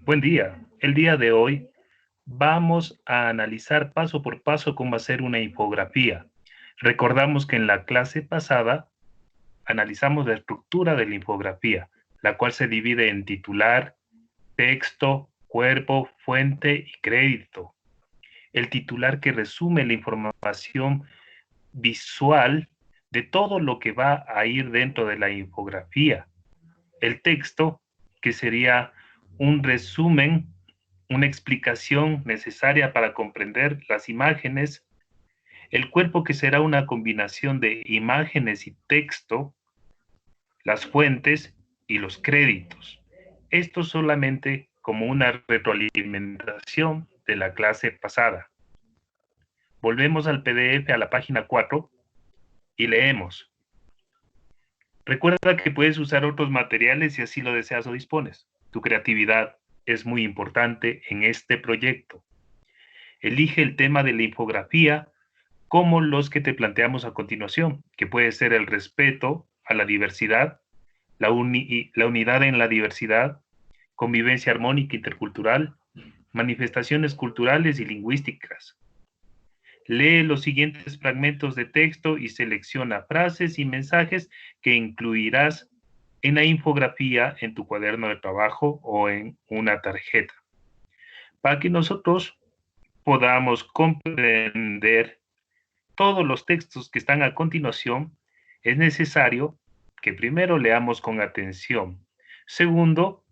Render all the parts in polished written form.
Buen día. El día de hoy vamos a analizar paso por paso cómo hacer una infografía. Recordamos que en la clase pasada analizamos la estructura de la infografía, la cual se divide en titular, texto, cuerpo, fuente y crédito. El titular que resume la información visual de todo lo que va a ir dentro de la infografía. El texto, que sería un resumen, una explicación necesaria para comprender las imágenes, el cuerpo, que será una combinación de imágenes y texto, las fuentes y los créditos. Esto solamente como una retroalimentación de la clase pasada. Volvemos al PDF a la página 4 y leemos. Recuerda que puedes usar otros materiales si así lo deseas o dispones. Tu creatividad es muy importante en este proyecto. Elige el tema de la infografía como los que te planteamos a continuación, que puede ser el respeto a la diversidad, la unidad en la diversidad, convivencia armónica intercultural, manifestaciones culturales y lingüísticas. Lee los siguientes fragmentos de texto y selecciona frases y mensajes que incluirás en la infografía en tu cuaderno de trabajo o en una tarjeta, para que nosotros podamos comprender todos los textos que están a continuación. Es necesario que primero leamos con atención. Segundo,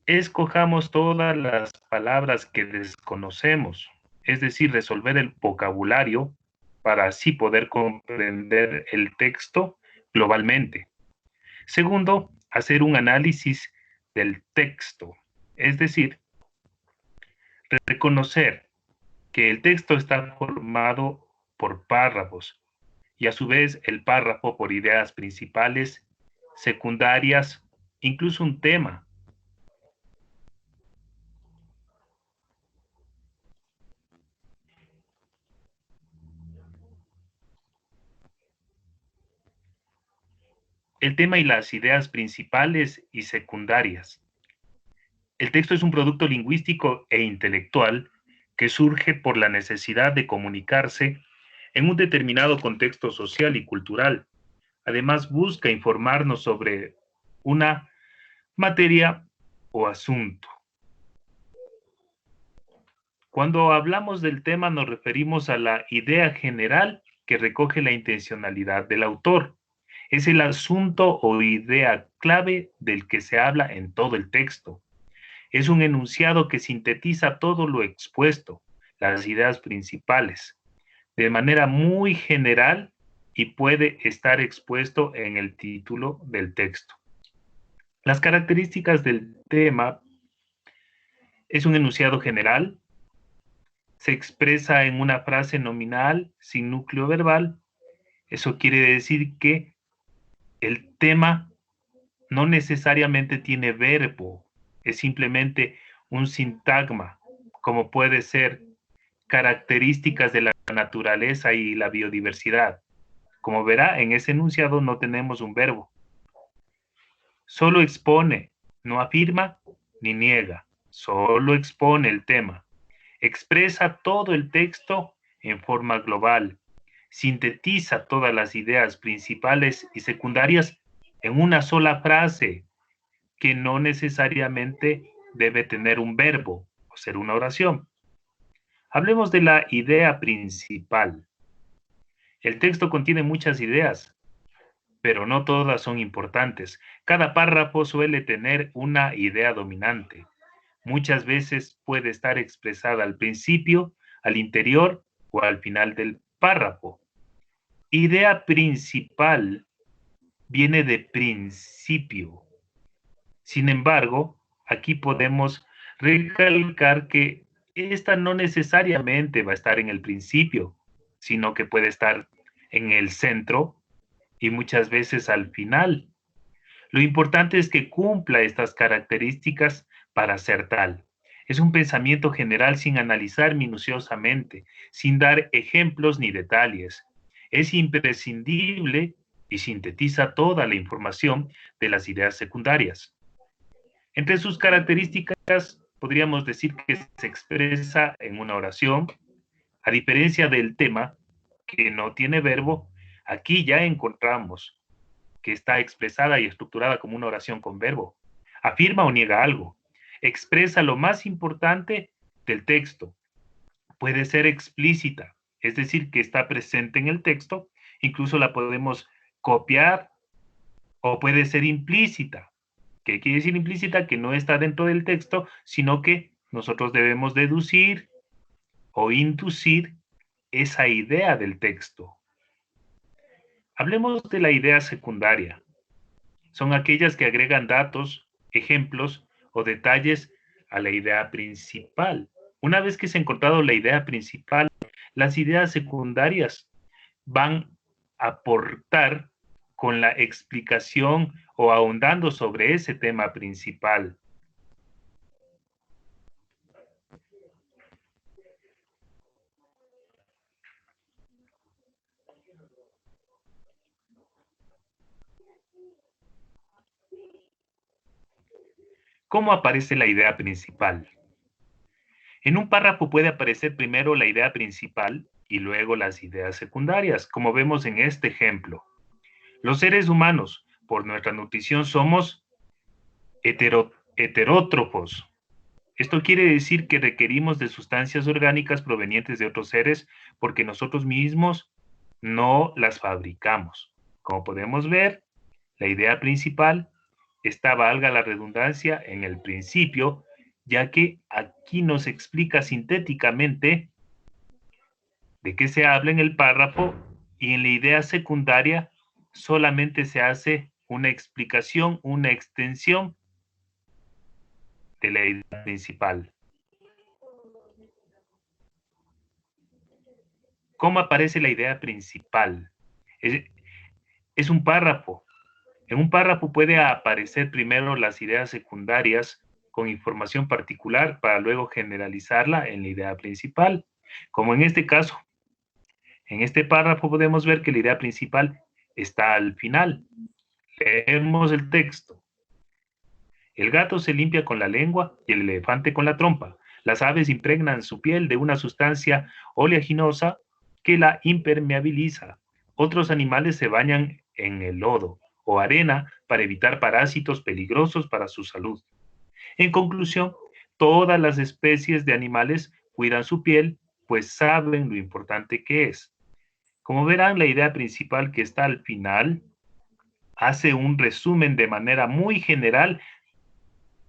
escojamos todas las palabras que desconocemos, es decir, resolver el vocabulario para así poder comprender el texto globalmente. Segundo, hacer un análisis del texto, es decir, reconocer que el texto está formado por párrafos y a su vez el párrafo por ideas principales, secundarias, incluso un tema. El tema y las ideas principales y secundarias. El texto es un producto lingüístico e intelectual que surge por la necesidad de comunicarse en un determinado contexto social y cultural. Además, busca informarnos sobre una materia o asunto. Cuando hablamos del tema nos referimos a la idea general que recoge la intencionalidad del autor. Es el asunto o idea clave del que se habla en todo el texto. Es un enunciado que sintetiza todo lo expuesto, las ideas principales, de manera muy general y puede estar expuesto en el título del texto. Las características del tema: es un enunciado general, se expresa en una frase nominal sin núcleo verbal. Eso quiere decir que el tema no necesariamente tiene verbo, es simplemente un sintagma, como puede ser características de la naturaleza y la biodiversidad. Como verá, en ese enunciado no tenemos un verbo. Solo expone, no afirma ni niega, solo expone el tema. Expresa todo el texto en forma global, sintetiza todas las ideas principales y secundarias en una sola frase, que no necesariamente debe tener un verbo o ser una oración. Hablemos de la idea principal. El texto contiene muchas ideas, pero no todas son importantes. Cada párrafo suele tener una idea dominante. Muchas veces puede estar expresada al principio, al interior o al final del párrafo. Idea principal viene de principio. Sin embargo, aquí podemos recalcar que esta no necesariamente va a estar en el principio, sino que puede estar en el centro y muchas veces al final. Lo importante es que cumpla estas características para ser tal. Es un pensamiento general sin analizar minuciosamente, sin dar ejemplos ni detalles. Es imprescindible y sintetiza toda la información de las ideas secundarias. Entre sus características, podríamos decir que se expresa en una oración, a diferencia del tema, que no tiene verbo. Aquí ya encontramos que está expresada y estructurada como una oración con verbo. Afirma o niega algo. Expresa lo más importante del texto. Puede ser explícita, es decir, que está presente en el texto, incluso la podemos copiar, o puede ser implícita. ¿Qué quiere decir implícita? Que no está dentro del texto, sino que nosotros debemos deducir o inducir esa idea del texto. Hablemos de la idea secundaria. Son aquellas que agregan datos, ejemplos o detalles a la idea principal. Una vez que se ha encontrado la idea principal, las ideas secundarias van a aportar con la explicación o ahondando sobre ese tema principal. ¿Cómo aparece la idea principal? En un párrafo puede aparecer primero la idea principal y luego las ideas secundarias, como vemos en este ejemplo. Los seres humanos, por nuestra nutrición, somos heterótrofos. Esto quiere decir que requerimos de sustancias orgánicas provenientes de otros seres porque nosotros mismos no las fabricamos. Como podemos ver, la idea principal está, valga la redundancia, en el principio, ya que aquí nos explica sintéticamente de qué se habla en el párrafo, y en la idea secundaria solamente se hace una explicación, una extensión de la idea principal. ¿Cómo aparece la idea principal? Es un párrafo. En un párrafo puede aparecer primero las ideas secundarias con información particular para luego generalizarla en la idea principal. Como en este caso, en este párrafo podemos ver que la idea principal está al final. Leemos el texto. El gato se limpia con la lengua y el elefante con la trompa. Las aves impregnan su piel de una sustancia oleaginosa que la impermeabiliza. Otros animales se bañan en el lodo o arena para evitar parásitos peligrosos para su salud. En conclusión, todas las especies de animales cuidan su piel, pues saben lo importante que es. Como verán, la idea principal que está al final hace un resumen de manera muy general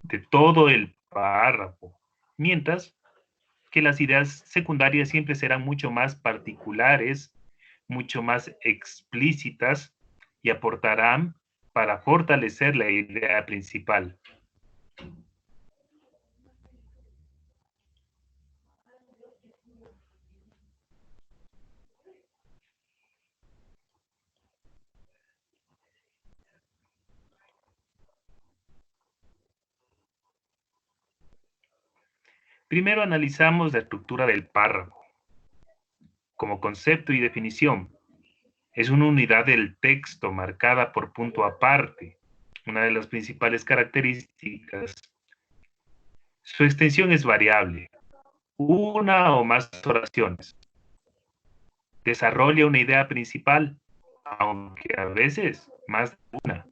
de todo el párrafo, mientras que las ideas secundarias siempre serán mucho más particulares, mucho más explícitas y aportarán para fortalecer la idea principal. Primero analizamos la estructura del párrafo. Como concepto y definición, es una unidad del texto marcada por punto aparte. Una de las principales características. Su extensión es variable. Una o más oraciones. Desarrolla una idea principal, aunque a veces más de una.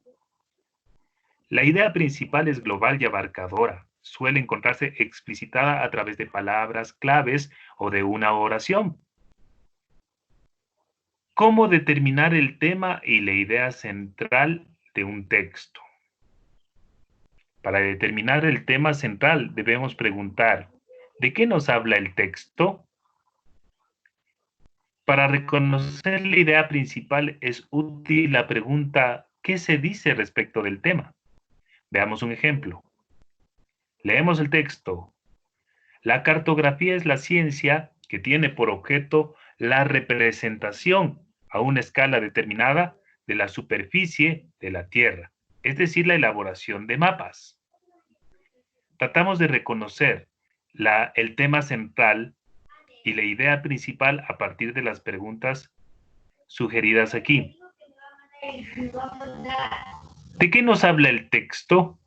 La idea principal es global y abarcadora. Suele encontrarse explicitada a través de palabras claves o de una oración. ¿Cómo determinar el tema y la idea central de un texto? Para determinar el tema central debemos preguntar, ¿de qué nos habla el texto? Para reconocer la idea principal es útil la pregunta, ¿qué se dice respecto del tema? Veamos un ejemplo. Leemos el texto. La cartografía es la ciencia que tiene por objeto la representación a una escala determinada de la superficie de la Tierra, es decir, la elaboración de mapas. Tratamos de reconocer el tema central y la idea principal a partir de las preguntas sugeridas aquí. ¿De qué nos habla el texto?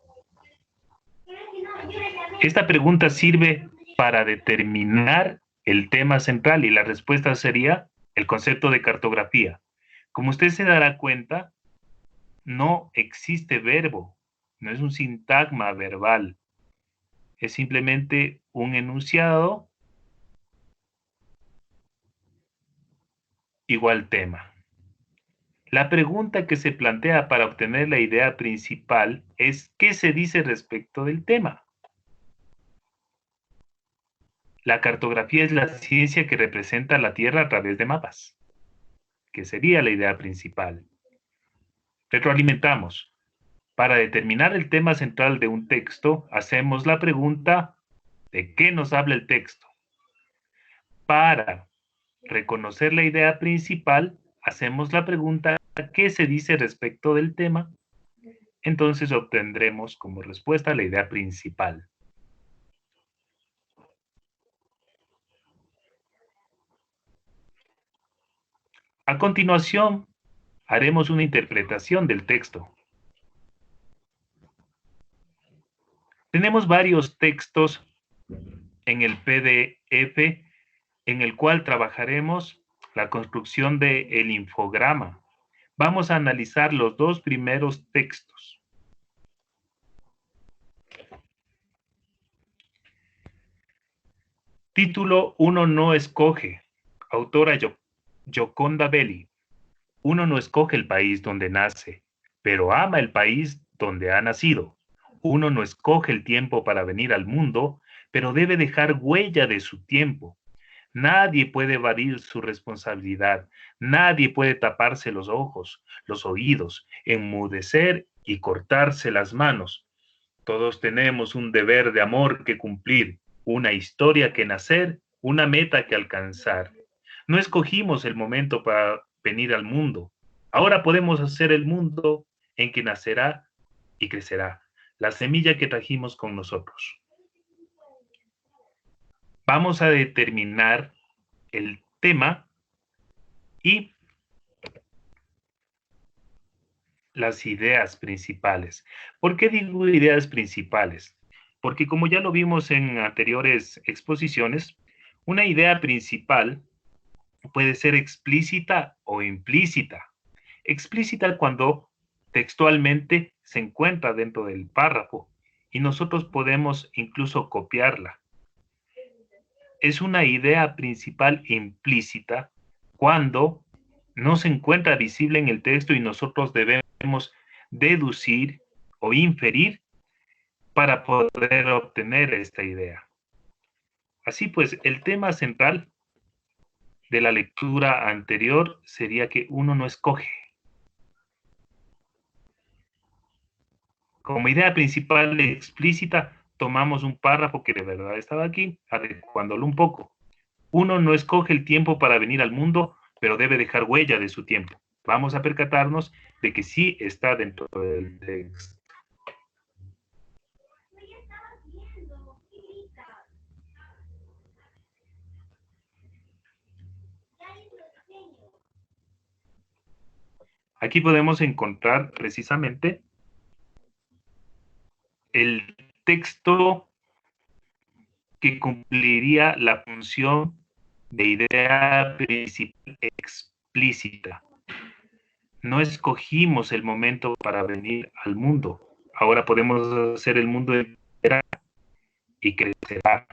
Esta pregunta sirve para determinar el tema central y la respuesta sería el concepto de cartografía. Como usted se dará cuenta, no existe verbo, no es un sintagma verbal, es simplemente un enunciado igual tema. La pregunta que se plantea para obtener la idea principal es ¿qué se dice respecto del tema? La cartografía es la ciencia que representa la Tierra a través de mapas, que sería la idea principal. Retroalimentamos. Para determinar el tema central de un texto, hacemos la pregunta ¿de qué nos habla el texto? Para reconocer la idea principal, hacemos la pregunta ¿qué se dice respecto del tema? Entonces obtendremos como respuesta la idea principal. A continuación, haremos una interpretación del texto. Tenemos varios textos en el PDF en el cual trabajaremos la construcción del infograma. Vamos a analizar los dos primeros textos. Título: Uno no escoge. Autora Gioconda Belli. Uno no escoge el país donde nace, pero ama el país donde ha nacido. Uno no escoge el tiempo para venir al mundo, pero debe dejar huella de su tiempo. Nadie puede evadir su responsabilidad. Nadie puede taparse los ojos, los oídos, enmudecer y cortarse las manos. Todos tenemos un deber de amor que cumplir, una historia que nacer, una meta que alcanzar. No escogimos el momento para venir al mundo. Ahora podemos hacer el mundo en que nacerá y crecerá, la semilla que trajimos con nosotros. Vamos a determinar el tema y las ideas principales. ¿Por qué digo ideas principales? Porque como ya lo vimos en anteriores exposiciones, una idea principal puede ser explícita o implícita. Explícita cuando textualmente se encuentra dentro del párrafo y nosotros podemos incluso copiarla. Es una idea principal implícita cuando no se encuentra visible en el texto y nosotros debemos deducir o inferir para poder obtener esta idea. Así pues, el tema central de la lectura anterior sería que uno no escoge. Como idea principal explícita, tomamos un párrafo que de verdad estaba aquí, adecuándolo un poco. Uno no escoge el tiempo para venir al mundo, pero debe dejar huella de su tiempo. Vamos a percatarnos de que sí está dentro del texto. Aquí podemos encontrar precisamente el texto que cumpliría la función de idea principal explícita. No escogimos el momento para venir al mundo. Ahora podemos hacer el mundo entera y crecerá.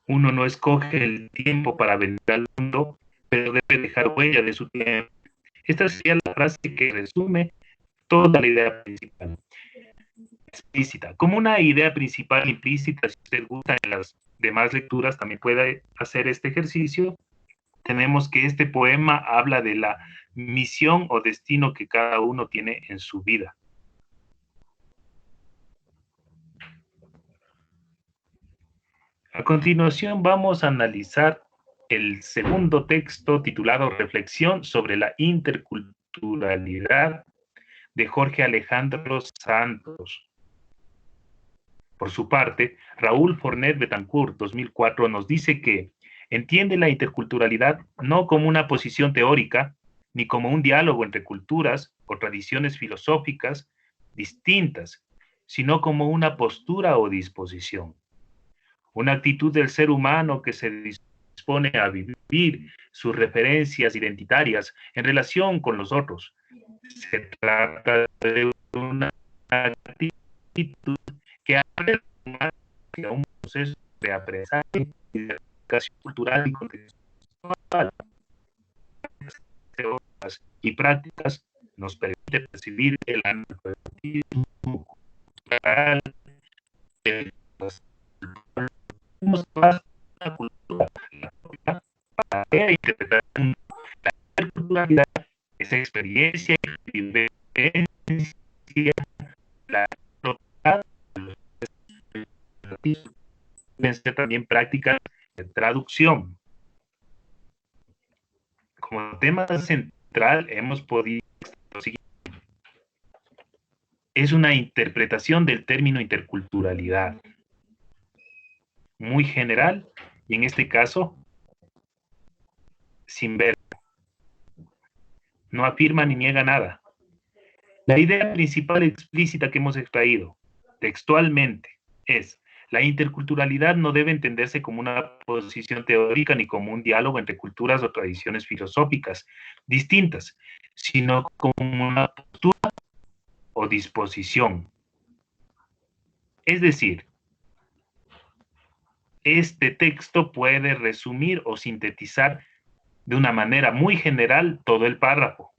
Uno no escoge el tiempo para venir al mundo, pero debe dejar huella de su tiempo. Esta sería la frase que resume toda la idea principal. Explícita. Como una idea principal implícita, si usted gusta en las demás lecturas, también puede hacer este ejercicio. Tenemos que este poema habla de la misión o destino que cada uno tiene en su vida. A continuación vamos a analizar el segundo texto titulado Reflexión sobre la interculturalidad de Jorge Alejandro Santos. Por su parte, Raúl Fornet Betancourt, 2004, nos dice que entiende la interculturalidad no como una posición teórica, ni como un diálogo entre culturas, o tradiciones filosóficas distintas, sino como una postura o disposición, una actitud del ser humano que se dispone a vivir sus referencias identitarias en relación con los otros. Se trata de una actitud que abre a un proceso de aprendizaje y de educación cultural y contextual y prácticas nos permite percibir el analfabetismo cultural de la cultura para interpretar la culturalidad, esa experiencia y vivencia, la total, deben ser también prácticas de traducción. Como tema central hemos podido es una interpretación del término interculturalidad, muy general y en este caso sin ver, no afirma ni niega nada. La idea principal explícita que hemos extraído textualmente es: la interculturalidad no debe entenderse como una posición teórica ni como un diálogo entre culturas o tradiciones filosóficas distintas, sino como una postura o disposición. Es decir, este texto puede resumir o sintetizar de una manera muy general todo el párrafo.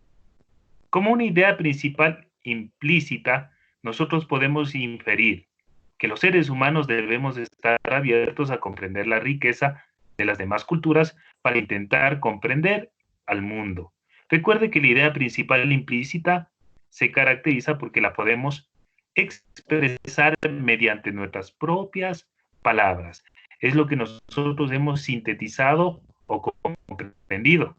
Como una idea principal implícita, nosotros podemos inferir que los seres humanos debemos estar abiertos a comprender la riqueza de las demás culturas para intentar comprender al mundo. Recuerde que la idea principal implícita se caracteriza porque la podemos expresar mediante nuestras propias palabras. Es lo que nosotros hemos sintetizado o comprendido.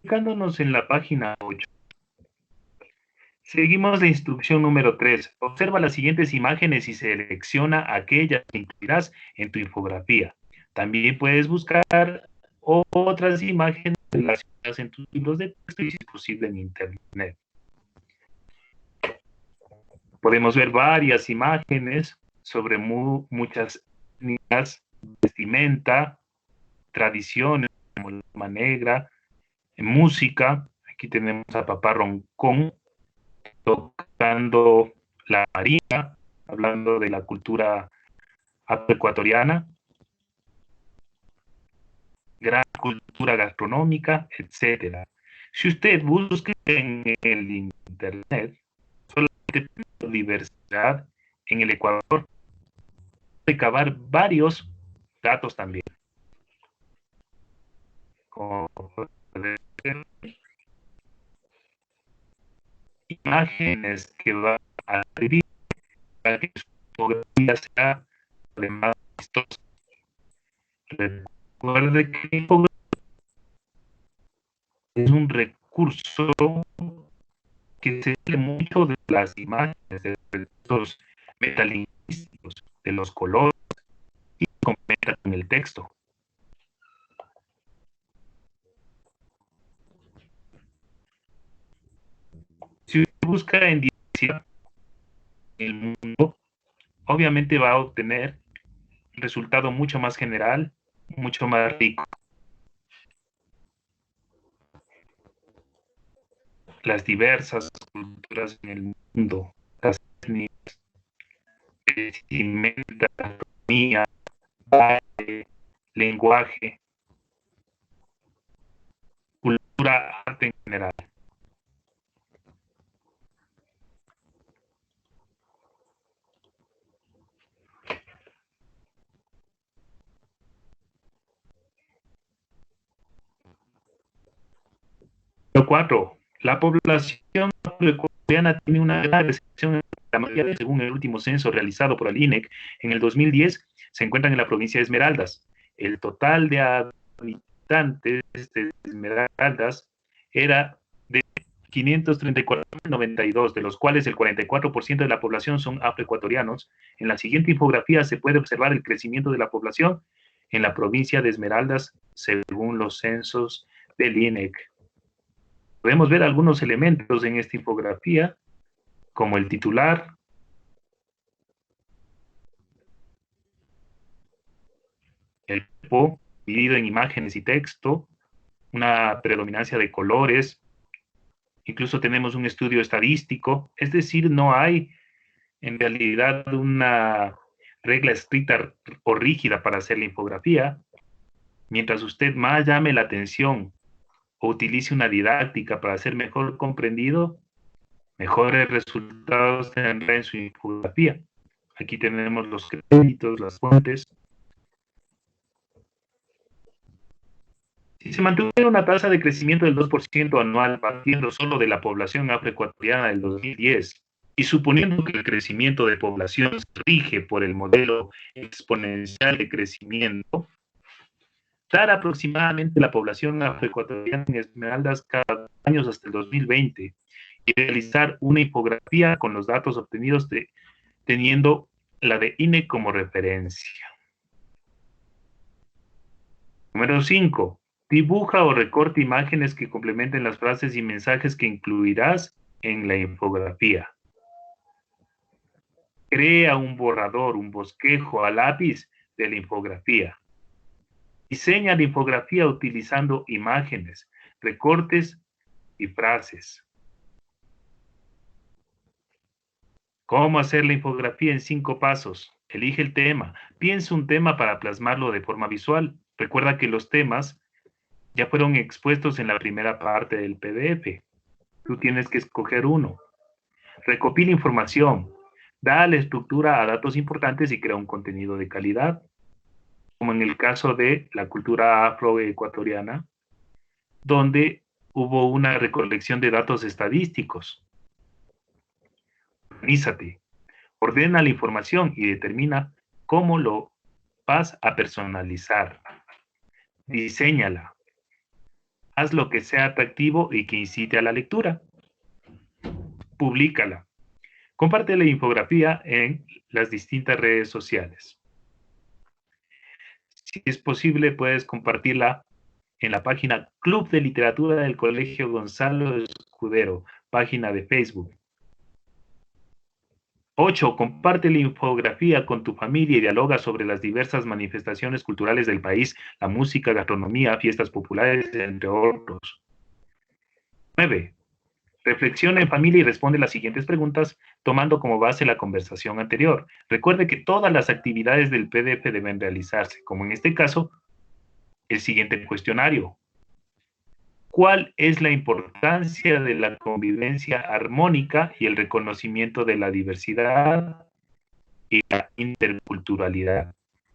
Ubicándonos en la página 8. Seguimos la instrucción número 3. Observa las siguientes imágenes y selecciona aquellas que incluirás en tu infografía. También puedes buscar otras imágenes relacionadas en tus libros de texto y, si es posible, en Internet. Podemos ver varias imágenes sobre muchas líneas, vestimenta, tradiciones como la Loma Negra, música. Aquí tenemos a Papá Roncón tocando la marimba, hablando de la cultura afroecuatoriana, gran cultura gastronómica, etcétera. Si usted busca en el internet solamente diversidad en el Ecuador, puede recabar varios datos también, como imágenes que va a escribir para que su fotografía sea además vistosa. Recuerde que es un recurso que se sale mucho de las imágenes, de los metalingüísticos, de los colores, y complementa con el texto. Si usted busca en diversidad en el mundo, obviamente va a obtener un resultado mucho más general, mucho más rico. Las diversas culturas en el mundo, las etnias, vestimenta, economía, baile, lenguaje, cultura, arte en general. 4. La población afroecuatoriana tiene una gran recepción en la mayoría, según el último censo realizado por el INEC en el 2010, se encuentran en la provincia de Esmeraldas. El total de habitantes de Esmeraldas era de 534.092, de los cuales el 44% de la población son afroecuatorianos. En la siguiente infografía se puede observar el crecimiento de la población en la provincia de Esmeraldas según los censos del INEC. Podemos ver algunos elementos en esta infografía, como el titular, el cuerpo dividido en imágenes y texto, una predominancia de colores, incluso tenemos un estudio estadístico, es decir, no hay en realidad una regla estricta o rígida para hacer la infografía. Mientras usted más llame la atención o utilice una didáctica para ser mejor comprendido, mejores resultados tendrá en su infografía. Aquí tenemos los créditos, las fuentes. Si se mantuviera una tasa de crecimiento del 2% anual partiendo solo de la población afroecuatoriana del 2010 y suponiendo que el crecimiento de población se rige por el modelo exponencial de crecimiento, dar aproximadamente la población afroecuatoriana en Esmeraldas cada año hasta el 2020 y realizar una infografía con los datos obtenidos teniendo la de INE como referencia. Número 5. Dibuja o recorta imágenes que complementen las frases y mensajes que incluirás en la infografía. Crea un borrador, un bosquejo a lápiz de la infografía. Diseña la infografía utilizando imágenes, recortes y frases. ¿Cómo hacer la infografía en 5 pasos? Elige el tema. Piensa un tema para plasmarlo de forma visual. Recuerda que los temas ya fueron expuestos en la primera parte del PDF. Tú tienes que escoger uno. Recopila información. Da la estructura a datos importantes y crea un contenido de calidad, como en el caso de la cultura afroecuatoriana, donde hubo una recolección de datos estadísticos. Organízate. Ordena la información y determina cómo lo vas a personalizar. Diséñala. Haz lo que sea atractivo y que incite a la lectura. Publícala. Comparte la infografía en las distintas redes sociales. Si es posible, puedes compartirla en la página Club de Literatura del Colegio Gonzalo Escudero, página de Facebook. 8. Comparte la infografía con tu familia y dialoga sobre las diversas manifestaciones culturales del país, la música, gastronomía, fiestas populares, entre otros. 9. Reflexiona en familia y responde las siguientes preguntas tomando como base la conversación anterior. Recuerde que todas las actividades del PDF deben realizarse, como en este caso, el siguiente cuestionario. ¿Cuál es la importancia de la convivencia armónica y el reconocimiento de la diversidad y la interculturalidad?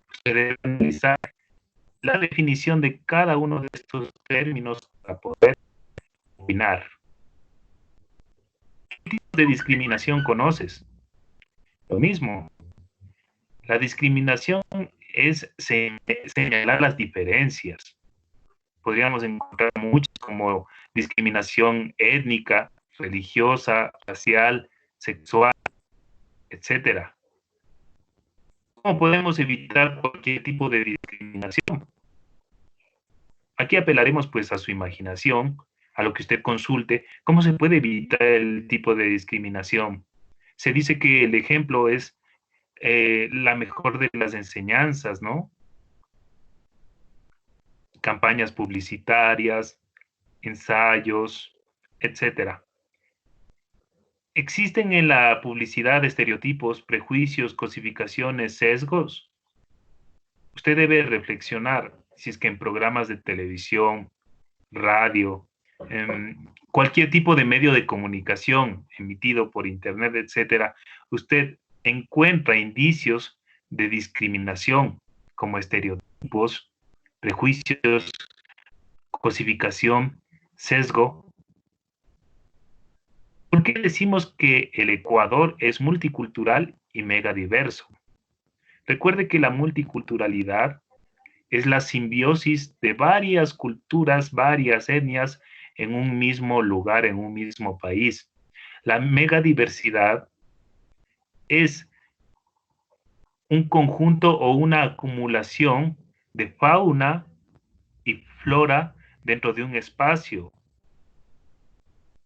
Usted debe analizar la definición de cada uno de estos términos para poder opinar. ¿Qué tipo de discriminación conoces? Lo mismo. La discriminación es señalar las diferencias. Podríamos encontrar muchas como discriminación étnica, religiosa, racial, sexual, etcétera. ¿Cómo podemos evitar cualquier tipo de discriminación? Aquí apelaremos pues a su imaginación, a lo que usted consulte. ¿Cómo se puede evitar el tipo de discriminación? Se dice que el ejemplo es la mejor de las enseñanzas, ¿no? Campañas publicitarias, ensayos, etcétera. ¿Existen en la publicidad estereotipos, prejuicios, cosificaciones, sesgos? Usted debe reflexionar si es que en programas de televisión, radio, cualquier tipo de medio de comunicación emitido por internet, etcétera, usted encuentra indicios de discriminación como estereotipos, prejuicios, cosificación, sesgo. ¿Por qué decimos que el Ecuador es multicultural y megadiverso? Recuerde que la multiculturalidad es la simbiosis de varias culturas, varias etnias en un mismo lugar, en un mismo país. La megadiversidad es un conjunto o una acumulación de fauna y flora dentro de un espacio.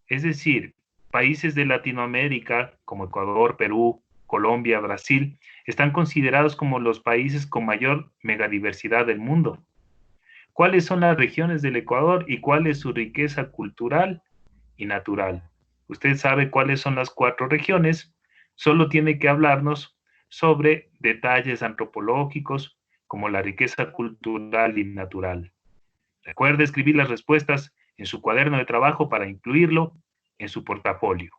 Es decir, países de Latinoamérica como Ecuador, Perú, Colombia, Brasil, están considerados como los países con mayor megadiversidad del mundo. ¿Cuáles son las regiones del Ecuador y cuál es su riqueza cultural y natural? Usted sabe cuáles son las 4 regiones, solo tiene que hablarnos sobre detalles antropológicos como la riqueza cultural y natural. Recuerde escribir las respuestas en su cuaderno de trabajo para incluirlo en su portafolio.